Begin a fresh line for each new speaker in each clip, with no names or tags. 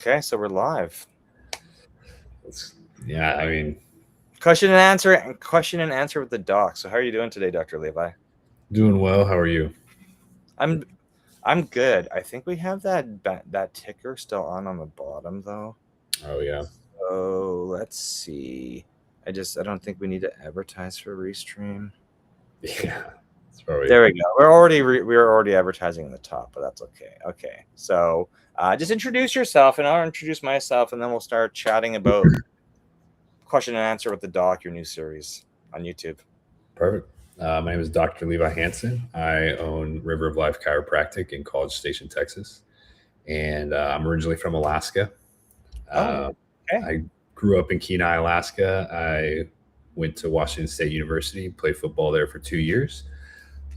Okay, so we're live.
Yeah, I mean,
Question and answer with the doc. So how are you doing today, Dr. Levi?
doing well. How are you?
I'm I'm good. I think we have that ticker still on the bottom though.
Oh yeah,
So let's see. I don't think we need to advertise for Restream.
yeah. It's probably
There we go. We're already advertising in the top, but that's okay. Okay. So just introduce yourself, and I'll introduce myself, and then we'll start chatting about question and answer with the doc, your new series on YouTube.
perfect. My name is Dr. Levi Hansen. I own River of Life Chiropractic in College Station, Texas, and I'm originally from Alaska.
Oh,
Uh,
okay.
I grew up in Kenai, Alaska. I went to Washington State University, played football there for 2 years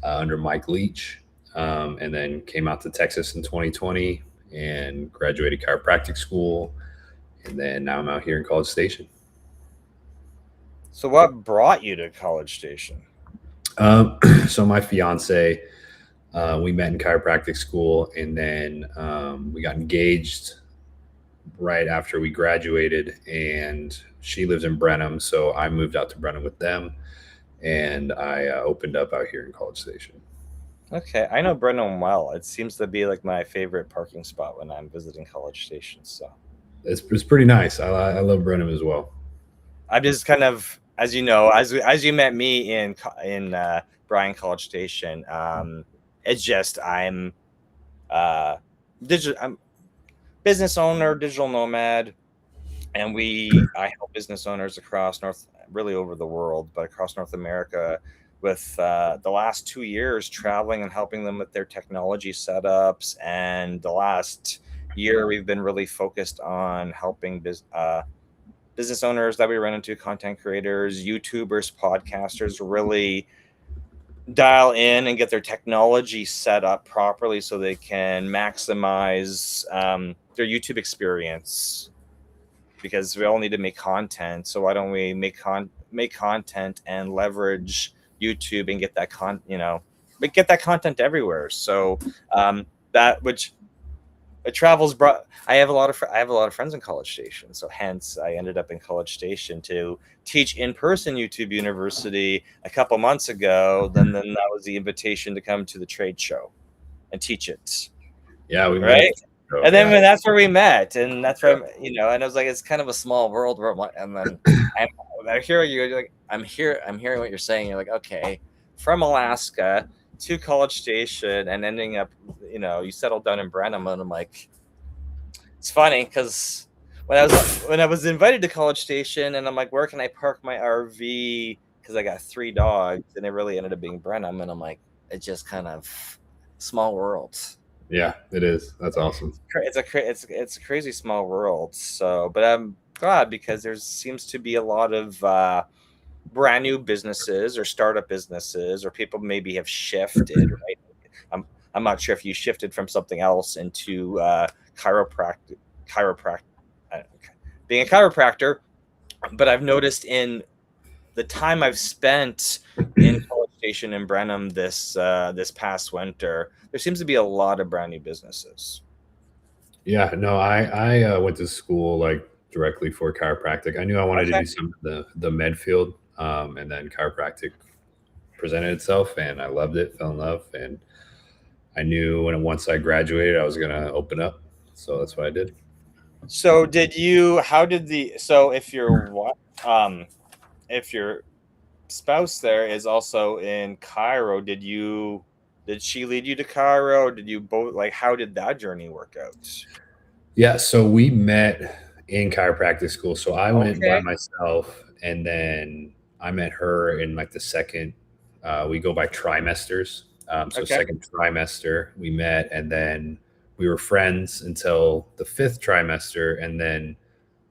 under Mike Leach, and then came out to Texas in 2020 and graduated chiropractic school. And then now I'm out here in College Station.
So what brought you to College Station?
So my fiance, we met in chiropractic school, and then we got engaged right after we graduated. And she lives in Brenham, so I moved out to Brenham with them, and I opened up out here in College Station.
Okay, I know Brenham well. It seems to be like my favorite parking spot when I'm visiting College Station. So
It's pretty nice. I love Brenham as well.
I'm just kind of, as you know, as you met me in Bryan College Station. It's just uh, I'm business owner, digital nomad, and I help business owners across really over the world, but across North America with the last 2 years traveling and helping them with their technology setups. And the last year, we've been really focused on helping business owners that we run into, content creators, YouTubers, podcasters, really dial in and get their technology set up properly so they can maximize their YouTube experience, because we all need to make content. So why don't we make content and leverage YouTube and get that get that content everywhere. So that which it travels. I have a lot of friends in College Station, so hence I ended up in College Station to teach in person YouTube University a couple months ago. Then that was the invitation to come to the trade show and teach it.
Yeah, we met at
Right.
the show.
And then
Yeah,
that's where we met, and that's
yeah,
where and I was like, it's kind of a small world where and then I'm, I hear you're like, I'm hearing what you're saying. You're like, okay, from Alaska to College Station, and ending up, you settled down in Brenham, and I'm like, it's funny because when I was invited to College Station, and I'm like, where can I park my RV? Because I got 3 dogs, and it really ended up being Brenham, and I'm like, it's just kind of small world.
yeah. It is. That's awesome.
It's a crazy small world. So, but I'm glad because there seems to be a lot of brand new businesses or startup businesses, or people maybe have shifted. Right, I'm not sure if you shifted from something else into chiropractic, uh, being a chiropractor, but I've noticed in the time I've spent in College Station in Brenham this past winter, there seems to be a lot of brand new businesses.
Yeah, no, I went to school like directly for chiropractic. I knew I wanted to
Okay.
do some of the med field, and then chiropractic presented itself, and I loved it, fell in love, and I knew once I graduated, I was gonna open up. So that's what I did.
So did you? How did the? So if your spouse there is also in Cairo, did she lead you to Cairo? Did you both, like, how did that journey work out?
Yeah, so we met in chiropractic school. So I went by
Okay.
myself, and then I met her in like the second. We go by trimesters. So
Okay.
second trimester we met, and then we were friends until the fifth trimester, and then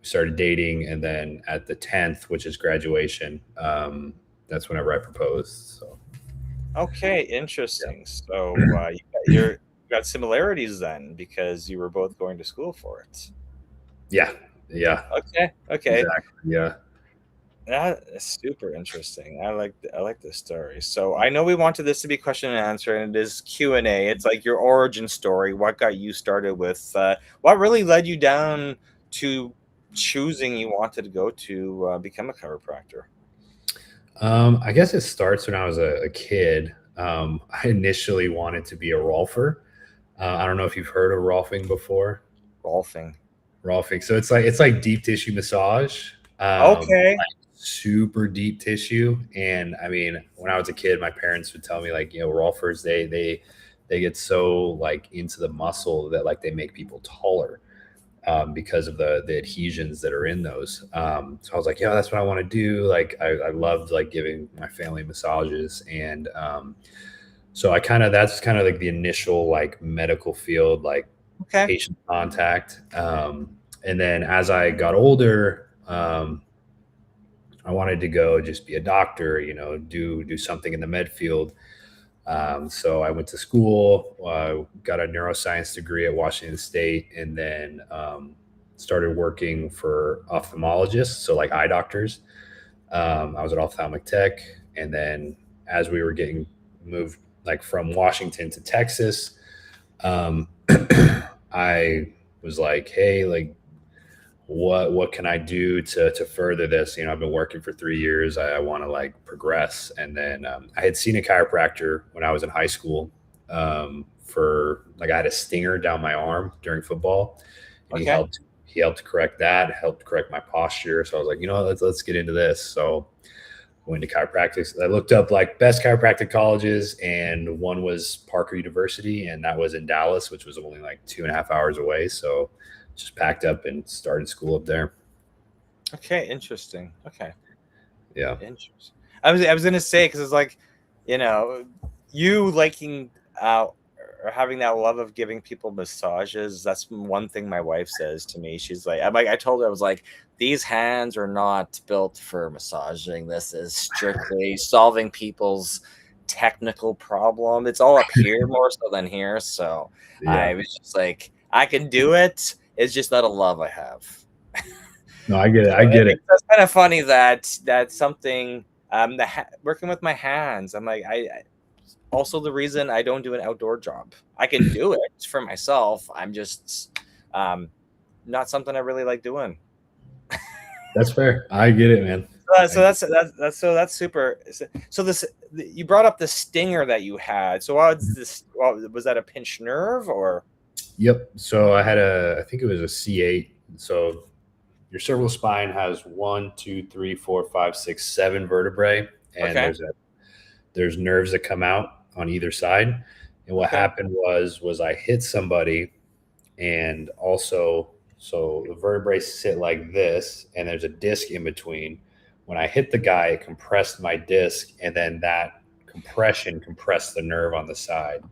we started dating, and then at the 10th, which is graduation, that's whenever I proposed. So
Okay, interesting. So you got similarities then because you were both going to school for it.
yeah, yeah,
Okay. Okay.
exactly, yeah.
That is super interesting. I like this story. So I know we wanted this to be question and answer, and it is Q&A. It's like your origin story. What got you started with? What really led you down to choosing you wanted to go to become a chiropractor?
I guess it starts when I was a kid. I initially wanted to be a rolfer. I don't know if you've heard of rolfing before.
Golfing.
Rolfing. So it's like deep tissue massage,
Okay.
super deep tissue. And I mean, when I was a kid, my parents would tell me like, rolfers they get so like into the muscle that like they make people taller, because of the adhesions that are in those. So I was like, yeah, that's what I want to do. Like I loved like giving my family massages, and so that's kind of like the initial like medical field, like
Okay.
patient contact. And then as I got older, I wanted to go just be a doctor, do something in the med field. So I went to school, got a neuroscience degree at Washington State, and then started working for ophthalmologists, so like eye doctors. I was an ophthalmic tech, and then as we were getting moved like from Washington to Texas, um, I was like, hey, like what can I do to further this? I've been working for 3 years. I want to like progress. And then I had seen a chiropractor when I was in high school, for like I had a stinger down my arm during football, and
Okay.
he helped correct that, helped correct my posture. So I was like, let's get into this. So I went to chiropractic. I looked up like best chiropractic colleges, and one was Parker University, and that was in Dallas, which was only like 2.5 hours away. So just packed up and started school up there.
Okay. Interesting. Okay.
Yeah.
Interesting. I was gonna say, because it's like, you know, you liking or having that love of giving people massages. That's one thing my wife says to me. She's like, I told her, I was like, these hands are not built for massaging. This is strictly solving people's technical problem. It's all up here more so than here. So
Yeah.
I was just like, I can do it. It's just not a love I have.
No, I get it.
So
I get it.
it's kind of funny that that's something working with my hands. I'm like I also the reason I don't do an outdoor job. I can do it for myself. I'm just not something I really like doing.
That's fair. I get it, man.
So that's super. So this you brought up the stinger that you had. So what was this? Was that a pinched nerve or?
Yep. So I think it was a C8. So your cervical spine has one, two, three, four, five, six, seven vertebrae, and
Okay.
there's nerves that come out on either side. And what
Okay.
happened was I hit somebody, and also so the vertebrae sit like this, and there's a disc in between. When I hit the guy, it compressed my disc, and then that compression compressed the nerve on the side.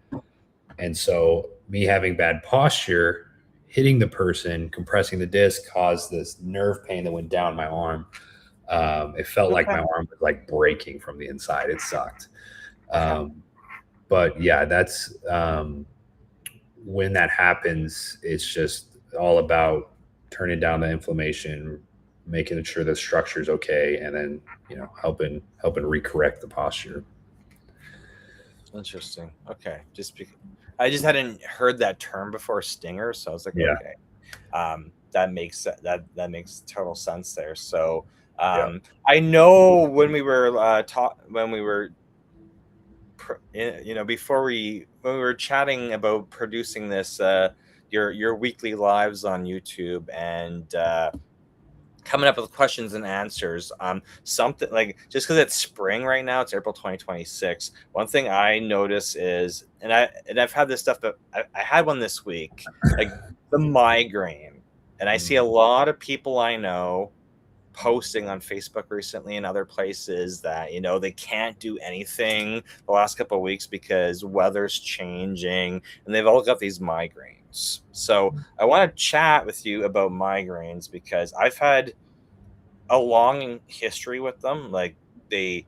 And so me having bad posture, hitting the person, compressing the disc caused this nerve pain that went down my arm. It felt like
Okay.
my arm was like breaking from the inside. It sucked.
Okay.
But yeah, that's when that happens. It's just all about turning down the inflammation, making sure the structure is okay, and then helping recorrect the posture.
Interesting. Okay. I just hadn't heard that term before, stinger. So I was like,
Yeah,
okay. That makes total sense there. So
yeah.
I know when we were when we were before when we were chatting about producing this your weekly lives on YouTube and coming up with questions and answers. Something like, just because it's spring right now, it's April 2026. One thing I notice is, I've had this stuff, but I had one this week, like the migraine, and I see a lot of people I know posting on Facebook recently and other places that they can't do anything the last couple of weeks because weather's changing, and they've all got these migraines. So I want to chat with you about migraines because I've had a long history with them. Like they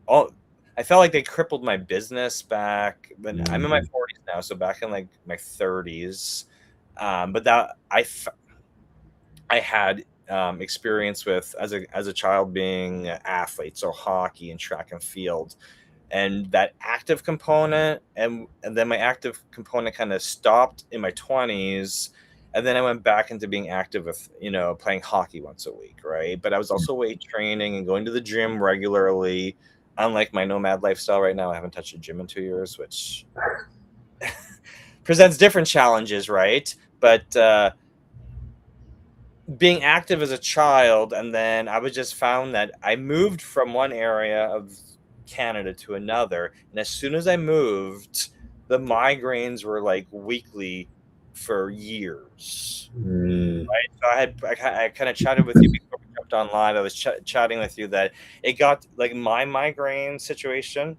all, I felt like they crippled my business back when I'm in my
Mhm.
40s now. So back in like my 30s, but that I had experience with as a child being an athlete, so hockey and track and field, and that active component, and then my active component kind of stopped in my 20s, and then I went back into being active with playing hockey once a week, right? But I was also weight training and going to the gym regularly. Unlike my nomad lifestyle right now, I haven't touched a gym in 2 years, which presents different challenges, right? But being active as a child, and then I was just found that I moved from one area of Canada to another, and as soon as I moved, the migraines were like weekly for years.
Mm,
So I kind of chatted with you before we jumped online. I was chatting with you that it got like my migraine situation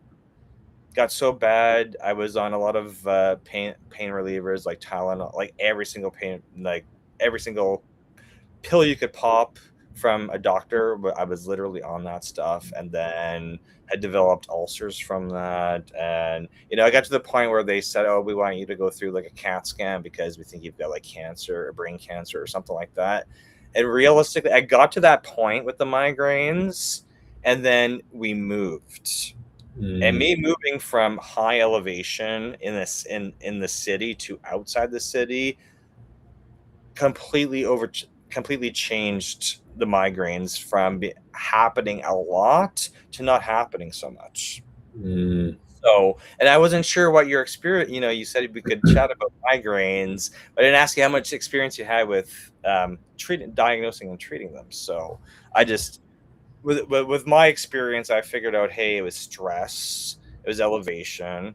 got so bad. I was on a lot of pain relievers like Tylenol, like every single pill you could pop from a doctor, but I was literally on that stuff, and then had developed ulcers from that. And I got to the point where they said, "Oh, we want you to go through like a CAT scan because we think you've got like cancer or brain cancer or something like that." And realistically, I got to that point with the migraines, and then we moved. And
mm,
me moving from high elevation in the city to outside the city completely completely changed the migraines from happening a lot to not happening so much.
mm.
So, and I wasn't sure what your experience. You said we could chat about migraines, but I didn't ask you how much experience you had with diagnosing and treating them. So, I just with my experience, I figured out, hey, it was stress, it was elevation,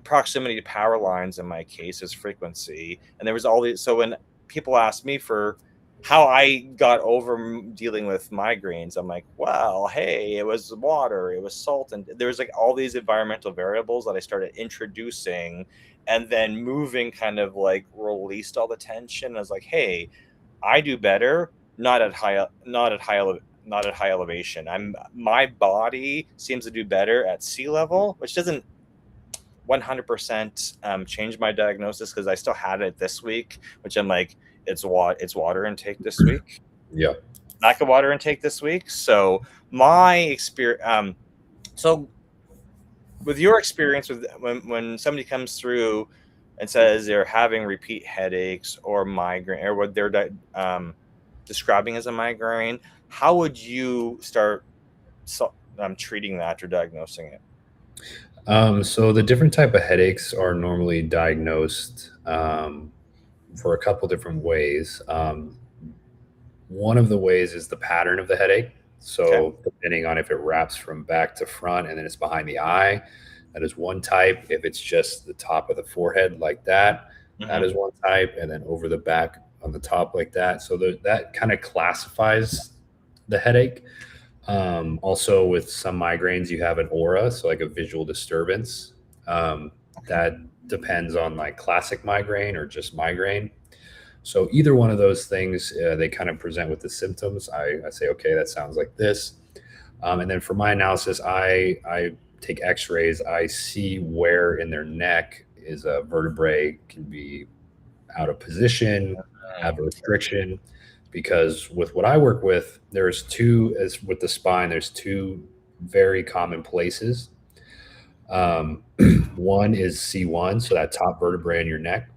proximity to power lines in my case is frequency, and there was all these. So when people ask me for how I got over dealing with migraines, I'm like, well, hey, it was water, it was salt, and there was like all these environmental variables that I started introducing, and then moving kind of like released all the tension. I was like, hey, I do better not at high elevation. My body seems to do better at sea level, which doesn't 100% change my diagnosis because I still had it this week, which I'm like, it's water intake this week,
Yeah.
lack of water intake this week. So my experience, so with your experience with when somebody comes through and says they're having repeat headaches or migraine or what they're describing as a migraine, how would you start treating that or diagnosing it?
So the different type of headaches are normally diagnosed for a couple different ways. One of the ways is the pattern of the headache.
Okay.
So depending on if it wraps from back to front and then it's behind the eye, that is one type. If it's just the top of the forehead like that, that
Hmm.
is one type. And then over the back on the top like that. So that kind of classifies the headache. Also, with some migraines, you have an aura, so like a visual disturbance. That depends on like classic migraine or just migraine. So either one of those things, they kind of present with the symptoms. I say, okay, that sounds like this. And then for my analysis, I take X-rays. I see where in their neck is a vertebrae can be out of position, have a restriction. Because with what I work with, there's two, as with the spine, there's two very common places. Um, One is C1, so that top vertebrae in your neck.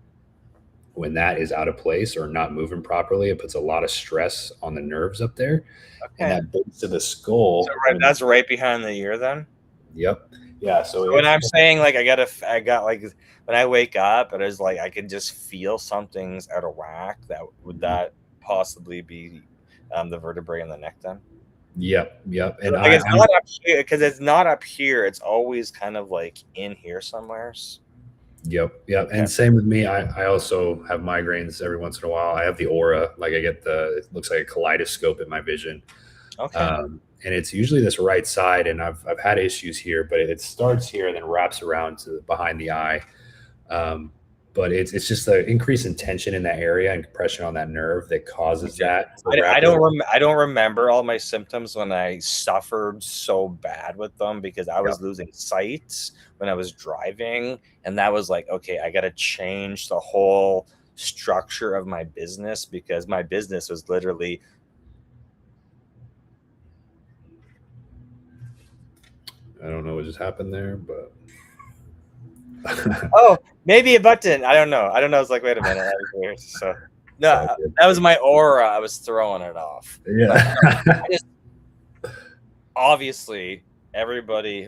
When that is out of place or not moving properly, it puts a lot of stress on the nerves up there. And
Okay.
that base of the
So
skull,
that's right behind the ear then.
yep. Yeah. So
When
if,
I'm saying like I got like when I wake up, it is like I can just feel something's out of whack. Would that possibly be the vertebrae in the neck then?
yep, yep. And
Like it's not up here because it's not up here. It's always kind of like in here somewheres.
yep, yep.
Okay.
And same with me. I also have migraines every once in a while. I have the aura, like I get it looks like a kaleidoscope in my vision.
Okay.
And it's usually this right side. And I've had issues here, but it starts here and then wraps around to behind the eye. Um, but it's just the increase in tension in that area and compression on that nerve that causes
Okay.
that to
I
wrap
don't
around.
I don't remember all my symptoms when I suffered so bad with them because I
Yep.
was losing sight when I was driving, and that was like, okay, I got to change the whole structure of my business, because my business was literally
I don't know what just happened there, but
oh, maybe a button. I don't know. It's like, wait a minute, that was weird. So no, that was my aura. I was throwing it off.
yeah.
I just, obviously, everybody,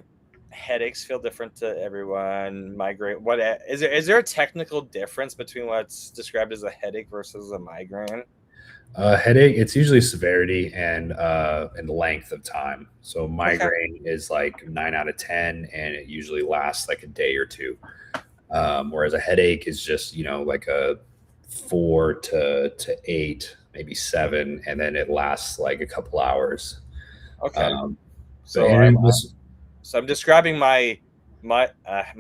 headaches feel different to everyone. Migraine. What is there? Is there a technical difference between what's described as a headache versus a migraine?
Headache, it's usually severity and length of time. So
Okay.
migraine is like 9 out of 10, and it usually lasts like a day or two. Whereas a headache is just like a 4 to 8, maybe 7, and then it lasts like a couple hours.
Okay.
So
So
and just
I'm describing my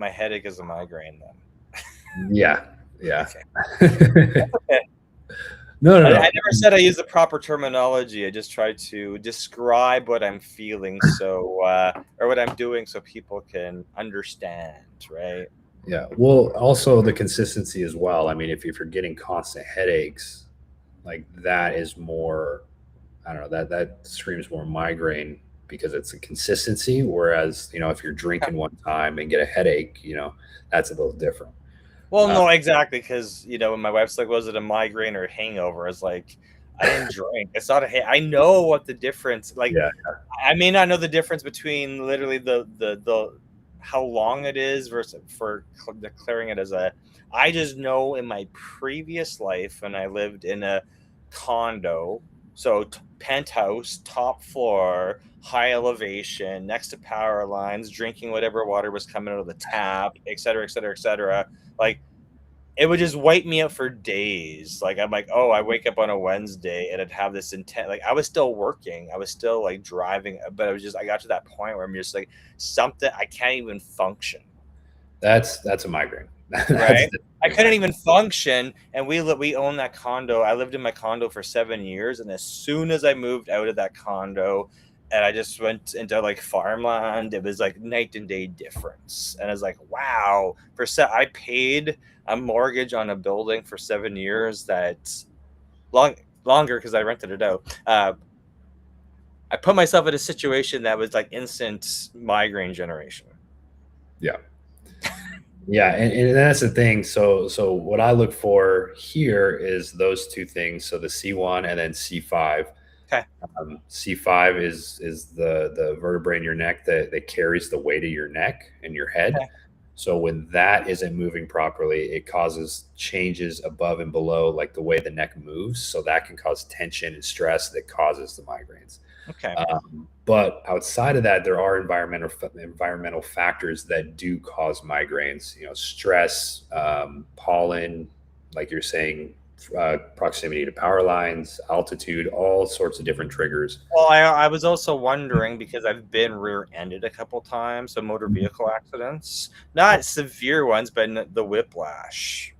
headache as a migraine then.
yeah, yeah.
Okay. Okay.
No, no,
I
no.
never said I use the proper terminology. I just try to describe what I'm feeling, or what I'm doing, so people can understand, right?
Yeah. Well, also the consistency as well. I mean, if you're getting constant headaches, like that is more, I don't know, that screams more migraine because it's a consistency. Whereas, if you're drinking one time and get a headache, that's a little different.
Well,
Uh,
no, exactly, because when my wife's like, "Was it a migraine or a hangover?" It's like, I didn't drink. It's not I know what the difference. Like,
yeah.
I may not know the difference between literally the how long it is versus for declaring it as a. I just know in my previous life when I lived in a condo, so penthouse, top floor, high elevation, next to power lines, drinking whatever water was coming out of the tap, et cetera, et cetera, et cetera. Like, it would just wipe me out for days. Like, I'm like, oh, I wake up on a Wednesday and I'd have this intent. Like, I was still working, I was still like driving, but I got to that point where I'm just like, something, I can't even function.
That's a migraine. That's
Right? I
definitely a
couldn't
migraine.
even function, and we own that condo. I lived in my condo for 7 years, and as soon as I moved out of that condo, and I just went into like farmland, it was like night and day difference. And I was like, wow, I paid a mortgage on a building for 7 years, that longer because I rented it out. I put myself in a situation that was like instant migraine generation.
Yeah. Yeah, and that's the thing. So what I look for here is those two things. So the C1 and then C5.
Okay.
C5 is the vertebrae in your neck that carries the weight of your neck and your head.
Okay.
So when that isn't moving properly, it causes changes above and below, like the way the neck moves. So that can cause tension and stress that causes the migraines.
Okay.
But outside of that, there are environmental factors that do cause migraines. Stress, pollen, like you're saying, proximity to power lines, altitude, all sorts of different triggers.
Well, I was also wondering, because I've been rear-ended a couple times, so motor vehicle accidents, not severe ones, but the whiplash,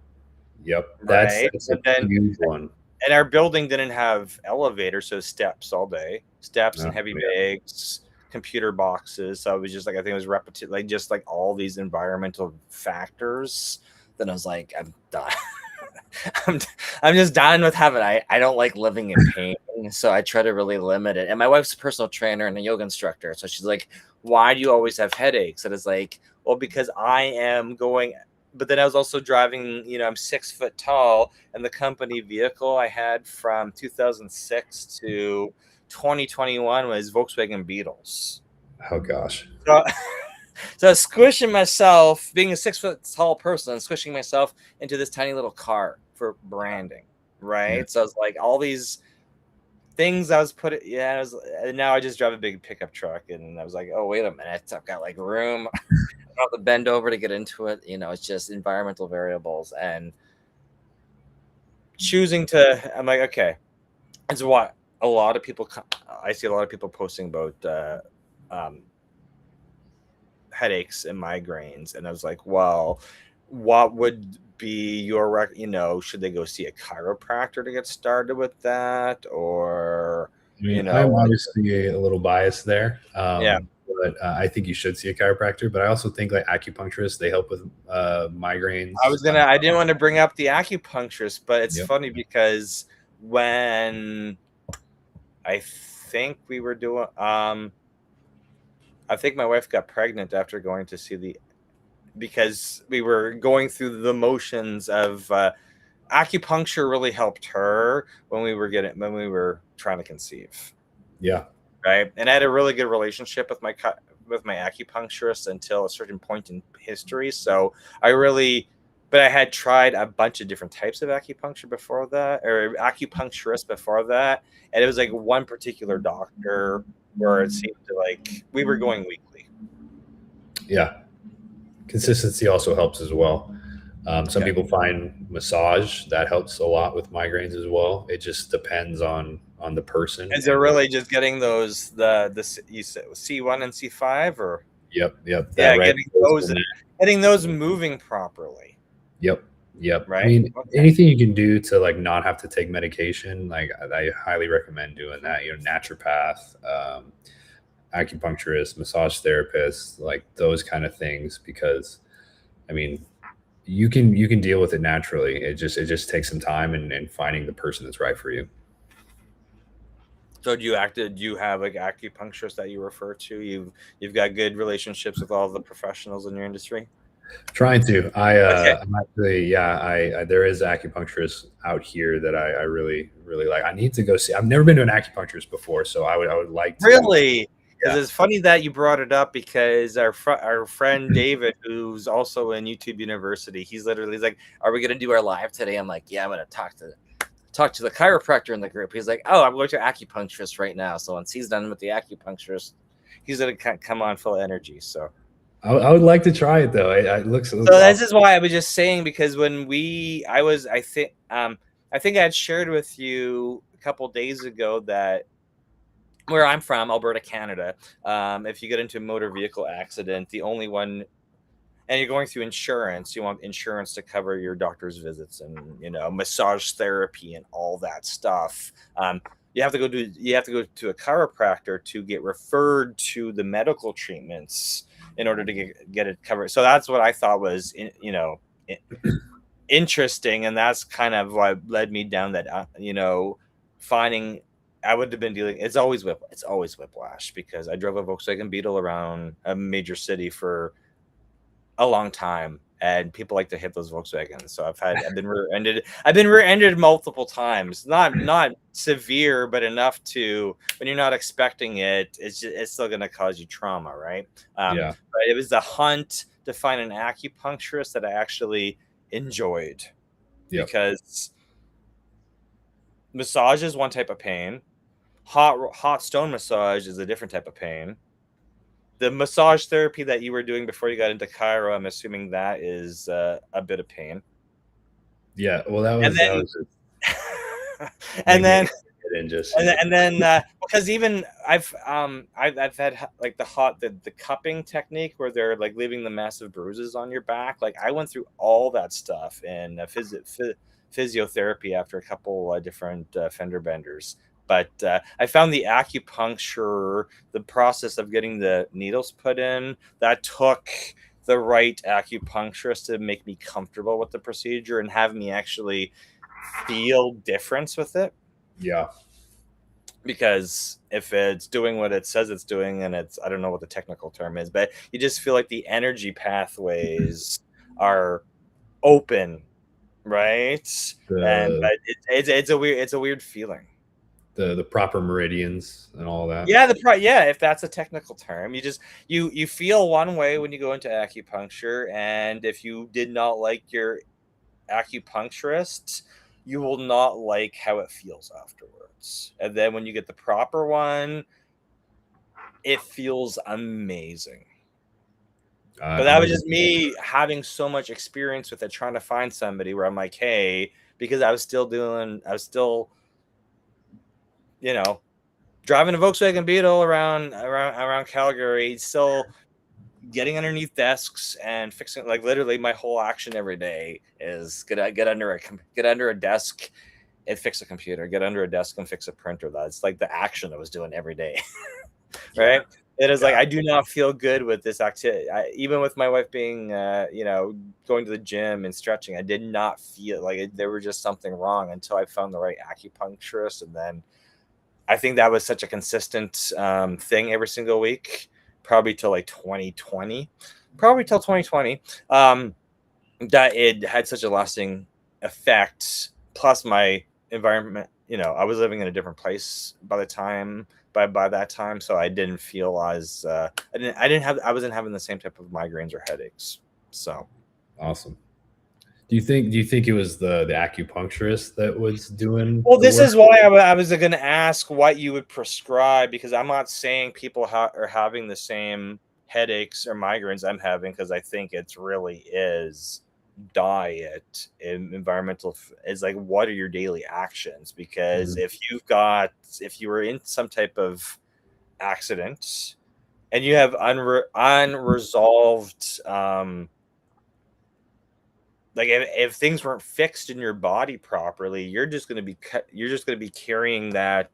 Yep,
right?
that's a
And then,
huge one.
and our building didn't have elevators, so steps all day, steps and heavy
Yeah.
bags, computer boxes. So I was just like, I think it was repetitive, like just like all these environmental factors. Then I was like, I'm done. I'm, I'm just done with having. I don't like living in pain, so I try to really limit it. And my wife's a personal trainer and a yoga instructor, so she's like, "Why do you always have headaches?" And it's like, well, because I am going. But then I was also driving. I'm 6 foot tall, and the company vehicle I had from 2006 to 2021 was Volkswagen Beetles.
Oh gosh.
So, so squishing myself, being a 6 foot tall person, squishing myself into this tiny little car for branding, right?
Yeah.
So it's like all these things I was putting. Yeah, and now I just drive a big pickup truck, and I was like, oh, wait a minute, I've got like room. I don't have to bend over to get into it. It's just environmental variables and choosing to. I'm like, okay, it's what a lot of people. I see a lot of people posting about. Headaches and migraines, and I was like, well, what would be your should they go see a chiropractor to get started with that, or
I mean, I'm obviously a little biased there.
yeah.
but I think you should see a chiropractor. But I also think like acupuncturists, they help with migraines.
I didn't want to bring up the acupuncturist, but it's
Yep.
funny because when I think we were doing, I think my wife got pregnant after going to see because we were going through the motions of acupuncture really helped her when we were trying to conceive.
Yeah.
Right. And I had a really good relationship with my acupuncturist until a certain point in history. So but I had tried a bunch of different types of acupuncture before that, or acupuncturist before that. And it was like one particular doctor where it seemed like we were going weekly.
Yeah. Consistency also helps as well. Some people find massage that helps a lot with migraines as well. It just depends on the person.
Is it really just getting those you said C1 and C5 or?
Yep.
Yeah, getting those moving properly.
Yep.
Right.
I mean, anything you can do to like not have to take medication, like I highly recommend doing that. Naturopath, acupuncturist, massage therapist, like those kind of things, because I mean, you can deal with it naturally. It just takes some time and finding the person that's right for you.
So do you have like acupuncturists that you refer to? You've got good relationships with all the professionals in your industry?
Trying to. I'm actually, there is acupuncturists out here that I really, really like. I need to go see. I've never been to an acupuncturist before, so I would like to.
Really? Because it's funny that you brought it up, because our friend David, who's also in YouTube University, he's like, "Are we going to do our live today?" I'm like, "Yeah, I'm going to talk to the chiropractor in the group." He's like, "Oh, I'm going to acupuncturist right now." So once he's done with the acupuncturist, he's going to come on full of energy. So
I would like to try it though. It looks
so awesome. This is why I was just saying, because when I think I had shared with you a couple days ago that where I'm from, Alberta, Canada, if you get into a motor vehicle accident, the only one, and you're going through insurance, you want insurance to cover your doctor's visits and massage therapy and all that stuff. You have to go to a chiropractor to get referred to the medical treatments in order to get it covered. So that's what I thought was interesting, and that's kind of what led me down that finding. I would have been dealing. It's always whiplash, because I drove a Volkswagen Beetle around a major city for a long time, and people like to hit those Volkswagens. So I've been rear-ended multiple times. Not severe, but enough to, when you're not expecting it, it's still going to cause you trauma, right? But it was the hunt to find an acupuncturist that I actually enjoyed, because massage is one type of pain. Hot stone massage is a different type of pain. The massage therapy that you were doing before you got into chiro, I'm assuming that is a bit of pain.
Yeah, well, that was
and then because even I've had like the cupping technique where they're like leaving the massive bruises on your back. Like I went through all that stuff in physiotherapy after a couple different fender benders. But I found the acupuncture, the process of getting the needles put in, that took the right acupuncturist to make me comfortable with the procedure and have me actually feel difference with it.
Yeah.
Because if it's doing what it says it's doing, and I don't know what the technical term is, but you just feel like the energy pathways are open, right? But it's a weird feeling.
The proper meridians and all that.
Yeah, if that's a technical term. You feel one way when you go into acupuncture, and if you did not like your acupuncturist, you will not like how it feels afterwards. And then when you get the proper one, it feels amazing. But that was just me having so much experience with it, trying to find somebody where I'm like, hey, because I was still driving a Volkswagen Beetle around Calgary, still getting underneath desks and fixing. Like literally, my whole action every day is get under a desk and fix a computer. Get under a desk and fix a printer. That's like the action I was doing every day, right? It is like
Yeah.
I do not feel good with this activity. Even with my wife being, going to the gym and stretching, I did not feel like there was just something wrong until I found the right acupuncturist, and then I think that was such a consistent thing every single week, probably till like 2020, probably till 2020, that it had such a lasting effect. Plus, my environment, I was living in a different place by the time by that time, so I didn't feel as I wasn't having the same type of migraines or headaches. So
Awesome. Do you think it was the acupuncturist that was doing
well,
the
this
work?
is why I was going to ask what you would prescribe, because I'm not saying people are having the same headaches or migraines I'm having, because I think it's really is diet and environmental. Is like, what are your daily actions? Because
Mhm.
if you were in some type of accident and you have unresolved, like if things weren't fixed in your body properly, you're just going to be carrying that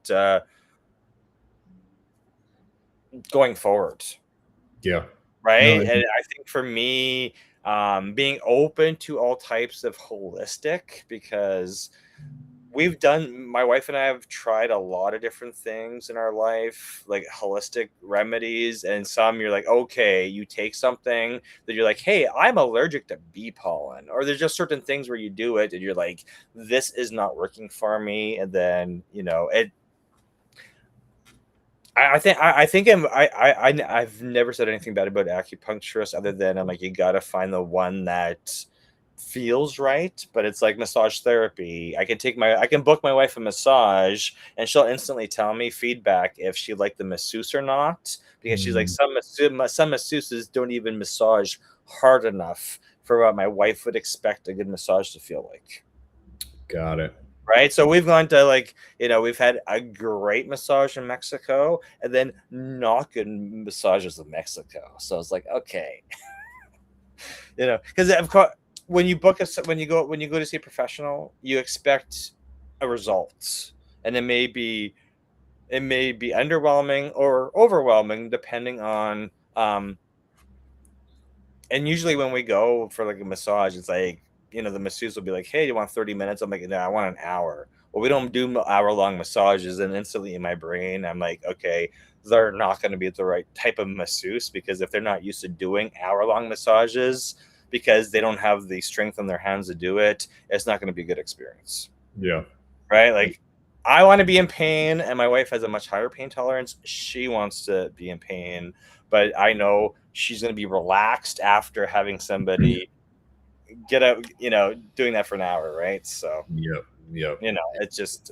going forward,
Yeah. No,
right? And I think for me, being open to all types of holistic, because my wife and I have tried a lot of different things in our life, like holistic remedies, and some you're like, okay, you take something that you're like, hey, I'm allergic to bee pollen, or there's just certain things where you do it and you're like, this is not working for me, and then I've never said anything bad about acupuncturists, other than I'm like, you gotta find the one that feels right. But it's like massage therapy. I can book my wife a massage, and she'll instantly tell me feedback if she liked the masseuse or not, because she's like,
Mm,
some masseuses don't even massage hard enough for what my wife would expect a good massage to feel like.
got it.
Right. So we've gone to, like, we've had a great massage in Mexico, and then not good massages in Mexico. So it's like, okay, because of course, when you go to see a professional, you expect a result, and it may be underwhelming or overwhelming depending on, and usually when we go for like a massage, it's like, the masseuse will be like, hey, do you want 30 minutes? I'm like, no, I want an hour. Well, we don't do hour-long massages, and instantly in my brain I'm like, okay, they're not going to be the right type of masseuse, because if they're not used to doing hour-long massages, because they don't have the strength in their hands to do it, it's not going to be a good experience.
Yeah.
Right? Like, I want to be in pain, and my wife has a much higher pain tolerance. She wants to be in pain, but I know she's going to be relaxed after having somebody get out, doing that for an hour, right? So,
Yep. Yep.
it's just,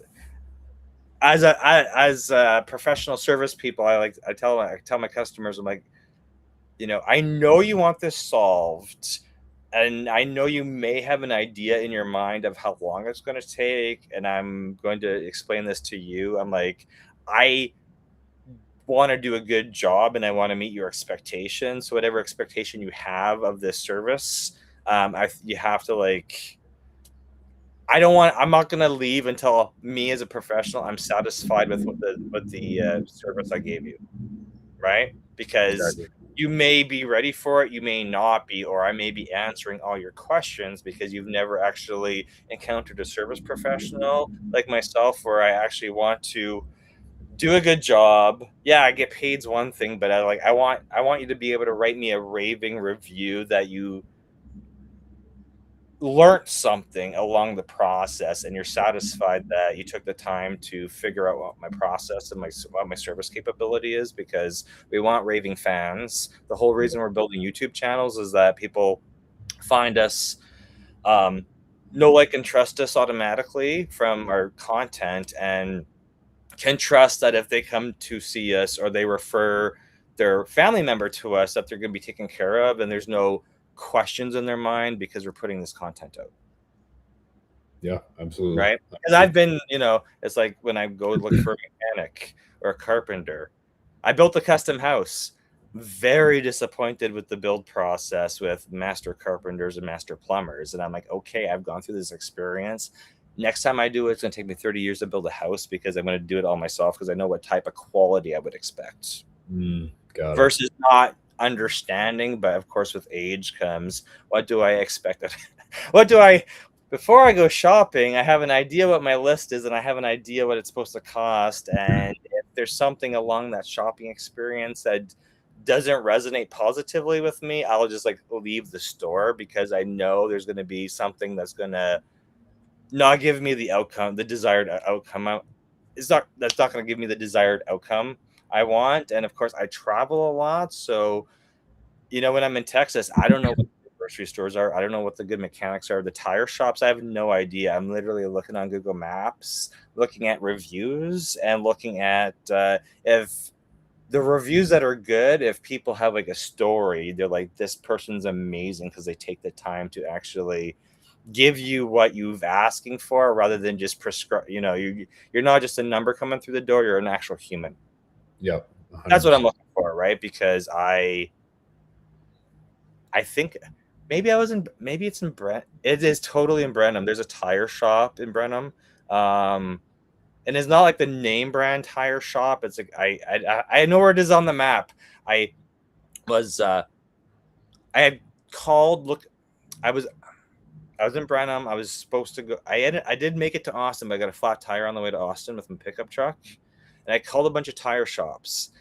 as a professional service people, I tell my customers, I'm like, I know you want this solved, and I know you may have an idea in your mind of how long it's going to take, and I'm going to explain this to you. I'm like, I want to do a good job, and I want to meet your expectations. So whatever expectation you have of this service, you have to, like, I'm not going to leave until me as a professional, I'm satisfied with what the service I gave you, right? Because
Exactly.
you may be ready for it, you may not be, or I may be answering all your questions because you've never actually encountered a service professional like myself, where I actually want to do a good job. Yeah, I get paid's one thing, but I want you to be able to write me a raving review that you learned something along the process, and you're satisfied that you took the time to figure out what my process and what my service capability is, because we want raving fans. The whole reason we're building YouTube channels is that people find us, um, know, like, and trust us automatically from our content, and can trust that if they come to see us or they refer their family member to us, that they're going to be taken care of, and there's no questions in their mind because we're putting this content out.
Yeah. Absolutely.
Right? Because I've been, it's like when I go look for a mechanic or a carpenter. I built a custom house. Very disappointed with the build process with master carpenters and master plumbers. And I'm like, okay, I've gone through this experience. Next time I do it, it's going to take me 30 years to build a house, because I'm going to do it all myself, because I know what type of quality I would expect.
Mm. Got it.
versus not understanding. But of course, with age comes, what do I expect? What do I, before I go shopping, I have an idea what my list is and I have an idea what it's supposed to cost. And if there's something along that shopping experience that doesn't resonate positively with me, I'll just like leave the store because I know there's going to be something that's going to not give me the outcome, the desired outcome. That's not going to give me the desired outcome I want. And of course, I travel a lot, so when I'm in Texas, I don't know what the grocery stores are. I don't know what the good mechanics are. The tire shops, I have no idea. I'm literally looking on Google Maps, looking at reviews, and looking at if the reviews that are good, if people have like a story, they're like, this person's amazing because they take the time to actually give you what you've asking for rather than just prescribe. You're not just a number coming through the door, you're an actual human.
Yep.
That's what I'm
100%.
looking for, right? Because I think maybe it's in Brent. It is totally in Brenham. There's a tire shop in Brenham. And it's not like the name brand tire shop. It's like I know where it is on the map. I was I had called look I was in Brenham. I was supposed to go. I did make it to Austin, but I got a flat tire on the way to Austin with my pickup truck. And I called a bunch of tire shops.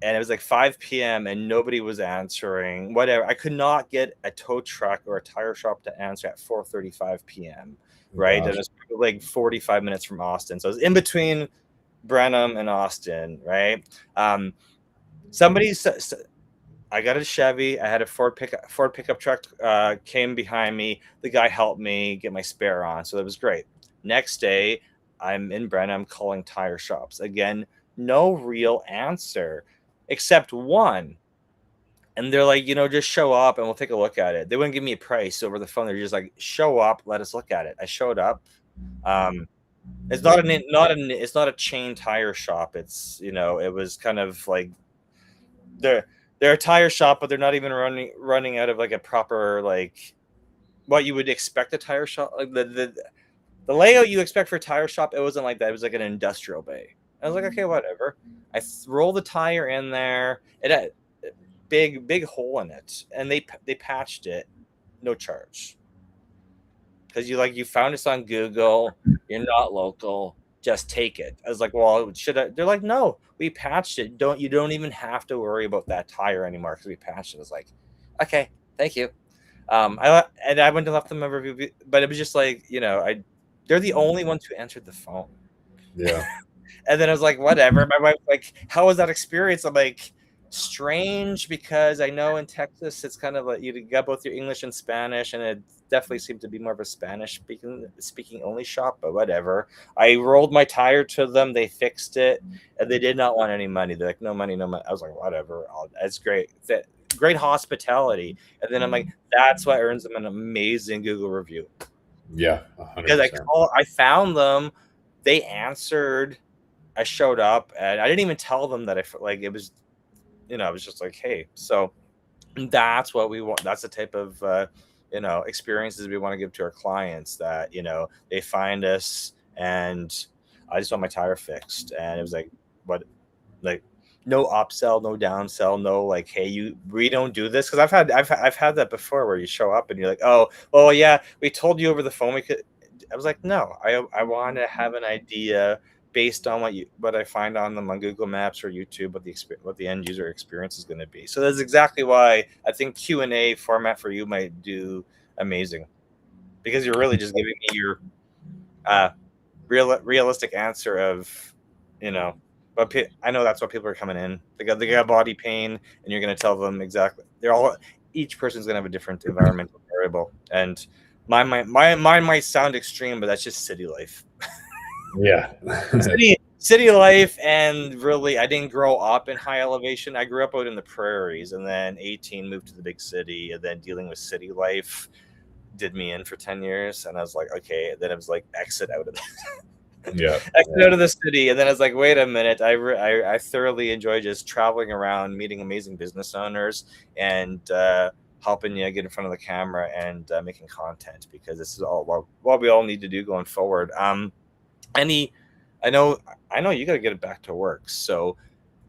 And it was like 5 p.m. and nobody was answering. Whatever. I could not get a tow truck or a tire shop to answer at 4:35 p.m. Right,
Gosh.
and it's like 45 minutes from Austin, so it's in between Brenham and Austin. Right. Somebody I got a Chevy. I had a Ford pickup truck came behind me. The guy helped me get my spare on, so that was great. Next day, I'm in Brenham calling tire shops again. No real answer, except one. And they're like, just show up and we'll take a look at it. They wouldn't give me a price over the phone. They're just like, show up, let us look at it. I showed up. It's not a chain tire shop. It's it was kind of like they're a tire shop, but they're not even running out of like a proper like what you would expect a tire shop, like the layout you expect for a tire shop. It wasn't like that. It was like an industrial bay. I was like, okay, whatever. I roll the tire in there. It had a big hole in it, and they patched it, no charge. Because you found us on Google, you're not local, just take it. I was like, well, should I? They're like, no, we patched it. You don't even have to worry about that tire anymore because we patched it. I was like, okay, thank you. I went and left them a review, but it was just like they're the only ones who answered the phone.
Yeah.
And then I was like, whatever. My wife like, how was that experience? I'm like, strange, because I know in Texas it's kind of like you got both your English and Spanish, and it definitely seemed to be more of a Spanish speaking only shop. But whatever. I rolled my tire to them. They fixed it, and they did not want any money. They're like, no money, no money. I was like, whatever. That's great. Great hospitality. And then I'm like, that's what earns them an amazing Google review.
Yeah. 100%.
Because I found them. They answered. I showed up, and I didn't even tell them that it was, I was just like, hey. So that's what we want. That's the type of, experiences we want to give to our clients, that, they find us and I just want my tire fixed. And it was like, what, like, no upsell, no downsell, no like, hey, we don't do this. Because I've had that before where you show up and you're like, oh, well, yeah, we told you over the phone we could. I was like, no, I want to have an idea based on what I find on them on Google Maps or YouTube, what the end user experience is going to be. So that's exactly why I think Q&A format for you might do amazing, because you're really just giving me your realistic answer of, but I know that's what people are coming in. They got body pain, and you're going to tell them exactly. Each person's going to have a different environmental variable, and mine might sound extreme, but that's just city life.
Yeah.
City life. And really, I didn't grow up in high elevation. I grew up out in the prairies, and then 18 moved to the big city, and then dealing with city life did me in for 10 years. And I was like, okay. Then it was like exit out of out of the city. And then I was like, wait a minute. I thoroughly enjoy just traveling around, meeting amazing business owners, and helping you get in front of the camera and making content, because this is all what we all need to do going forward. I know you got to get it back to work. So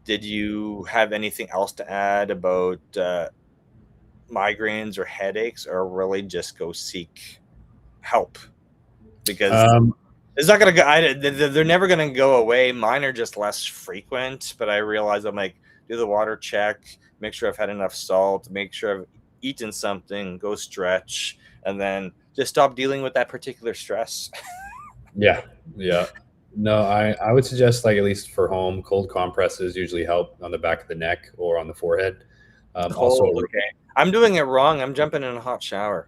did you have anything else to add about migraines or headaches, or really just go seek help? Because
Um,
it's not gonna go. They're never gonna go away. Mine are just less frequent, but I realize I'm like, do the water check, make sure I've had enough salt, make sure I've eaten something, go stretch, and then just stop dealing with that particular stress.
yeah, yeah. No, I would suggest, like, at least for home, cold compresses usually help on the back of the neck or on the forehead. Also,
Cold, okay. I'm doing it wrong. I'm jumping in a hot shower.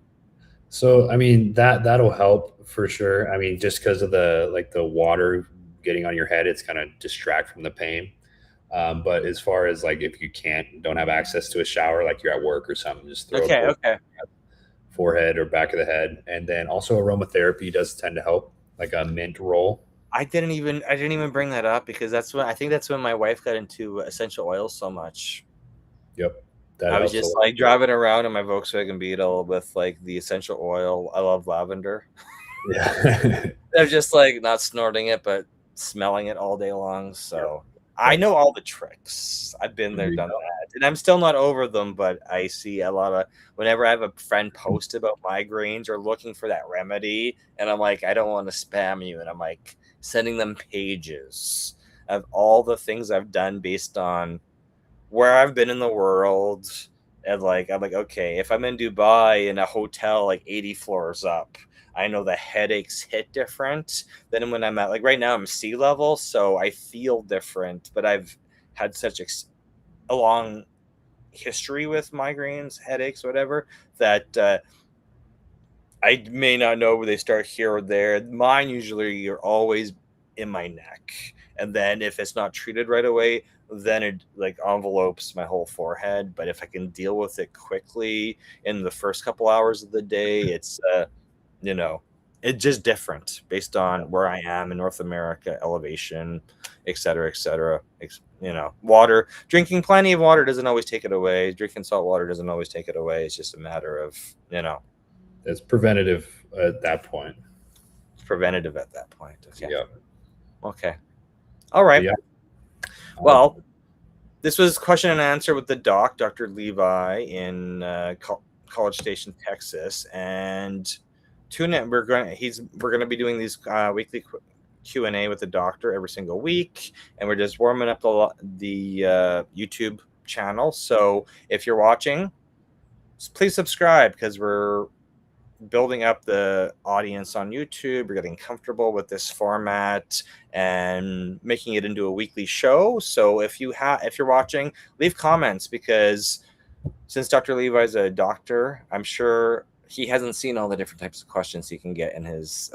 so I mean that'll help for sure. I mean, just because of the water getting on your head, it's kind of distract from the pain. But as far as, like, if you don't have access to a shower, like you're at work or something, just throw a
Okay,
cold
okay.
forehead or back of the head. And then also aromatherapy does tend to help, like a mint roll.
I didn't even bring that up because I think that's when my wife got into essential oils so much.
Yep, that
I was
helps a
just
lot.
like driving around in my Volkswagen Beetle with like the essential oil. I love lavender.
Yeah.
I'm just like not snorting it, but smelling it all day long.
Yep,
So I
yep.
know all the tricks. I've been
There
there,
you
done
go.
that, and I'm still not over them. But I see a lot of whenever I have a friend post about migraines or looking for that remedy, and I'm like, I don't want to spam you, and I'm like sending them pages of all the things I've done based on where I've been in the world. And like I'm like, okay, if I'm in Dubai in a hotel like 80 floors up, I know the headaches hit different than when I'm at like right now I'm sea level, so I feel different, but I've had such a long history with migraines, headaches, whatever, that I may not know where they start here or there. Mine usually are always in my neck. And then if it's not treated right away, then it like envelopes my whole forehead. But if I can deal with it quickly in the first couple hours of the day, it's you know, it's just different based on where I am in North America, elevation, et cetera, et cetera. Water, drinking plenty of water doesn't always take it away. Drinking salt water doesn't always take it away. It's just a matter of,
It's preventative at that point.
preventative at that point. Okay.
Yeah.
Okay. All
But
right.
yeah.
Well, this was question and answer with the Dr. Levi in College Station, Texas, and tune in. We're gonna be doing these weekly Q&A with the doctor every single week, and we're just warming up the YouTube channel. So if you're watching, please subscribe because we're building up the audience on YouTube. We're getting comfortable with this format and making it into a weekly show. So if you're watching, leave comments, because since Dr. Levi is a doctor, I'm sure he hasn't seen all the different types of questions he can get in his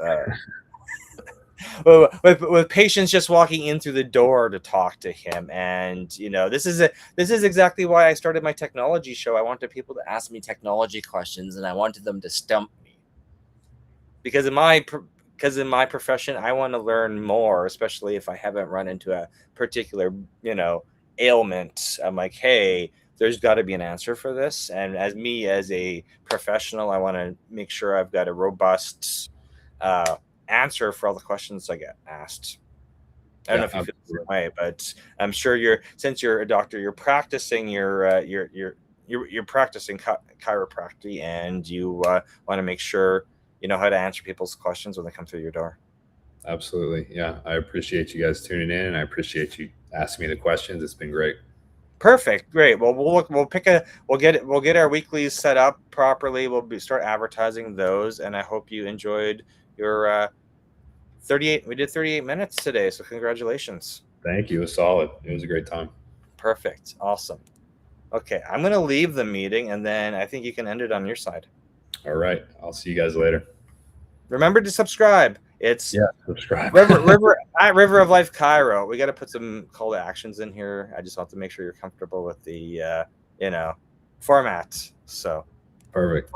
with patients just walking in through the door to talk to him. And this is exactly why I started my technology show. I wanted people to ask me technology questions, and I wanted them to stump me, because in my profession, I want to learn more, especially if I haven't run into a particular ailment. I'm like, hey, there's got to be an answer for this. And as a professional, I want to make sure I've got a robust answer for all the questions I get asked. I don't know if you feel the same way, but I'm sure since you're a doctor, you're practicing you're practicing chiropractic, and you want to make sure you know how to answer people's questions when they come through your door.
Absolutely. Yeah. I appreciate you guys tuning in, and I appreciate you asking me the questions. It's been great.
Perfect, great. Well, we'll get our weeklies set up properly. Start advertising those, and I hope you enjoyed your 38. We did 38 minutes today, so congratulations.
Thank you. It was solid. It was a great time.
Perfect, awesome. Okay, I'm gonna leave the meeting, and then I think you can end it on your side.
All right. I'll see you guys later.
Remember to subscribe. It's
Subscribe.
River of Life Cairo. We got to put some call to actions in here. I just want to make sure you're comfortable with the format. So
Perfect.